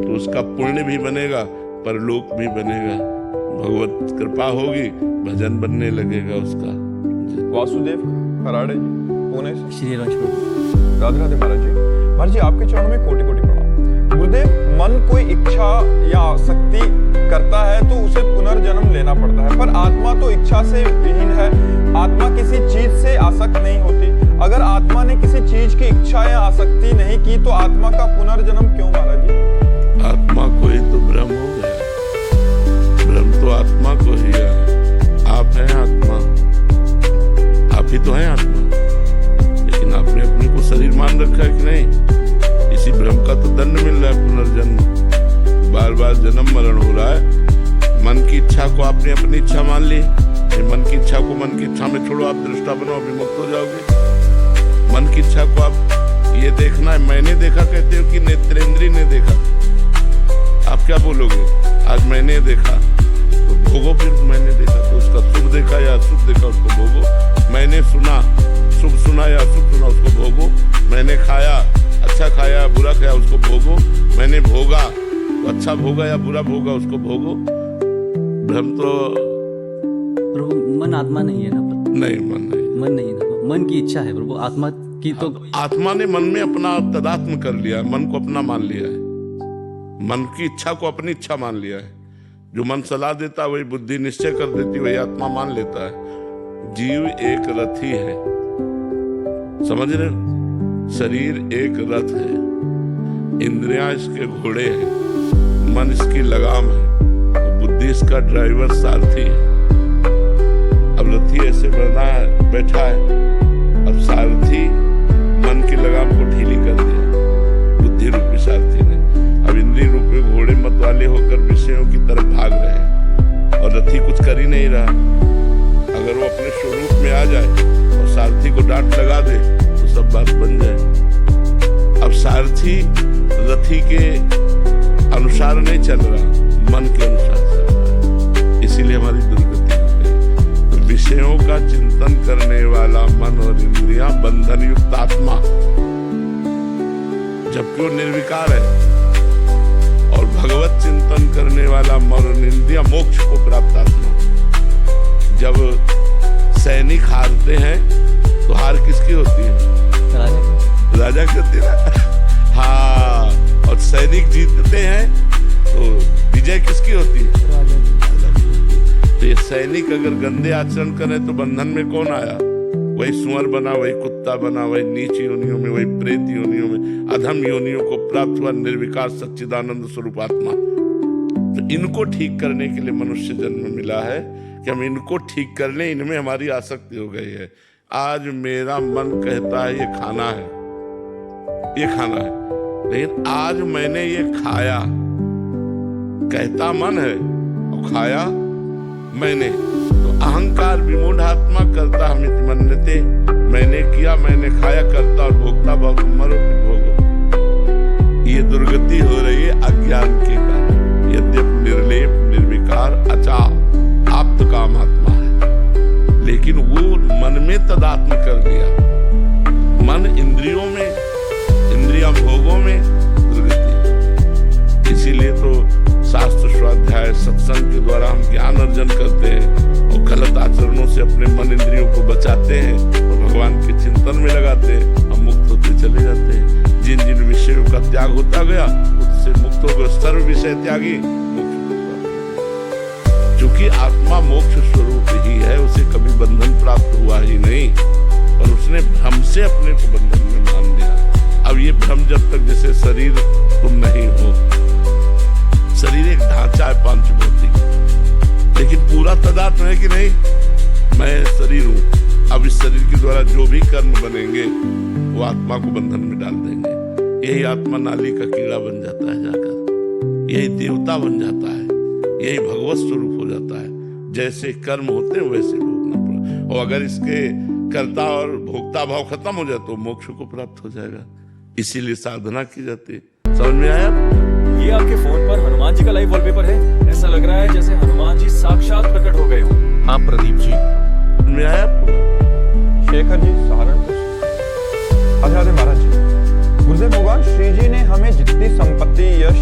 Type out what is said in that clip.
तो उसका पुण्य भी बनेगा, परलोक भी बनेगा, भगवत कृपा होगी, भजन बनने लगेगा उसका। वासुदेव खराड़े जी, पुणे से। श्री राधे राधे राधे महाराज जी। महाराज जी, आपके चरणों में कोटि कोटि प्रणाम। गुरुदेव, मन कोई इच्छा या आसक्ति करता है तो उसे पुनर्जन्म लेना पड़ता है, पर आत्मा तो इच्छा से विहीन है। आत्मा किसी चीज से आसक्त नहीं होती। अगर आत्मा ने किसी चीज की इच्छा या आसक्ति नहीं की तो आत्मा का पुनर्जन्म क्यों महाराज जी? आत्मा को ही तो भ्रम हो गया, भ्रम तो आत्मा को ही है। आप हैं आत्मा, आप ही तो हैं आत्मा, लेकिन आपने अपने को शरीर मान रखा है कि नहीं? इसी भ्रम का तो दंड मिल रहा है, पुनर्जन्म, बार बार जन्म मरण हो रहा है। मन की इच्छा को आपने अपनी इच्छा मान ली, मन की इच्छा को मन की इच्छा में छोड़ो, आप दृष्टा बनो, विमुक्त हो जाओगे। मन की इच्छा को आप ये देखना है, मैंने देखा कहते हो कि नेत्रेंद्री ने देखा, आप क्या बोलोगे? आज मैंने देखा तो भोगो, फिर मैंने देखा तो उसका शुभ देखा या अशुभ देखा उसको भोगो। मैंने सुना, शुभ सुना या अशुभ सुना उसको भोगो। मैंने खाया, अच्छा खाया बुरा खाया उसको भोगो। मैंने भोगा तो अच्छा भोगा या बुरा भोगा उसको भोगो। भ्रम तो प्रभु मन आत्मा नहीं है ना? नहीं, मन नहीं ना, मन की इच्छा है प्रभु, आत्मा की तो आत्मा ने मन में अपना तदात्म कर लिया, मन को अपना मान लिया है, मन की इच्छा को अपनी इच्छा मान लिया है। जो मन सलाह देता है वही बुद्धि निश्चय कर देती, वही आत्मा मान लेता है। जीव एक रथी है, समझ रहे? शरीर एक रथ है, इंद्रियां इसके घोड़े हैं, मन इसकी लगाम है, बुद्धि इसका ड्राइवर सारथी है। अब रथी ऐसे बैठा है, अब सारथी मन की लगाम को ढीली कर दिया बुद्धि रूपी सारथी ने। अब इंद्रिय रूपी घोड़े मत वाले होकर विषयों की तरफ भाग रहे हैं और रथी कुछ कर ही नहीं रहा। अगर वो अपने स्वरूप में आ जाए और सारथी को डांट लगा दे तो सब बात बन जाए। अब सारथी रथी के अनुसार नहीं चल रहा, मन के अनुसार चल रहा है, इसीलिए हमारी दुर्गति हो गई। तो विषयों का चिंतन करने वाला मन और इंद्रियां बंधन युक्त आत्मा, जबकि वो निर्विकार है, और भगवत चिंतन करने वाला मन और इंद्रियां मोक्ष को प्राप्त आत्मा। जब सैनिक हारते हैं तो हार किसकी होती है? राजा की होती है। हाँ, और सैनिक जीतते हैं तो विजय किसकी होती है? राजा की। तो ये सैनिक अगर गंदे आचरण करे तो बंधन में कौन आया? वही सुअर बना, वही कुत्ता बना, वही नीच योनियों में, वही प्रेत योनियों में, अधम योनियों को प्राप्त हुआ निर्विकार सच्चिदानंद स्वरूप आत्मा। तो इनको ठीक करने के लिए मनुष्य जन्म मिला है कि हम इनको ठीक कर लें, इनमें हमारी आसक्ति हो गई है। आज मेरा मन कहता है ये खाना है, ये खाना है, लेकिन आज मैंने ये खाया, कहता मन है और खाया मैंने, तो अहंकार विमूढ़ आत्मा करता हमित मन्यते, मैंने किया, मैंने खाया, करता और भोगता भाव मरो भोगो। ये दुर्गति हो रही है अज्ञान के कारण। यद्यपि निर्लेप निर्विकार अचा आप्त काम आत्मा है, लेकिन वो मन में तदात्म कर दिया। मन इंद्रियों में, इंद्रियां भोगों में, दुर्गति। इसीलिए तो शास्त्र स्वाध्याय सत्संग के द्वारा हम ज्ञान अर्जन करते हैं और गलत आचरणों से अपने मन इंद्रियों को बचाते हैं और भगवान के चिंतन में लगाते हैं, हम मुक्त होते चले जाते हैं। जिन जिन विषयों का त्याग होता गया उससे मुक्त हो गए। सर्व विषय त्यागी मोक्ष। चूंकि आत्मा मोक्ष स्वरूप ही है, उसे कभी बंधन प्राप्त हुआ ही नहीं, और उसने भ्रम से अपने को बंधन में मान लिया। अब ये भ्रम जब तक, जैसे शरीर तुम नहीं हो, शरीर एक ढांचा है पांचभौतिक, लेकिन पूरा तदात्म है कि नहीं? मैं शरीर हूं। अब इस शरीर के द्वारा जो भी कर्म बनेंगे वो आत्मा को बंधन में डाल देंगे। यही आत्मा नाली का कीड़ा बन जाता है जाकर, यही देवता बन जाता है, यही भगवत स्वरूप हो जाता है। जैसे कर्म होते हैं वैसे भोगना पड़ेगा, और अगर इसके कर्ता और भोक्ता भाव खत्म हो जाए तो मोक्ष को प्राप्त हो जाएगा। इसीलिए साधना की जाती है। समझ में आया? ये आपके फोन पर हनुमान जी का लाइव वॉलपेपर है। ऐसा लग रहा है जैसे हनुमान जी साक्षात प्रकट हो गए हो। हाँ प्रदीप जी। में आया आपको? शेखर जी सहारनपुर। राधे राधे महाराज जी। गुरुदेव भगवान श्री जी ने हमें जितनी संपत्ति, यश,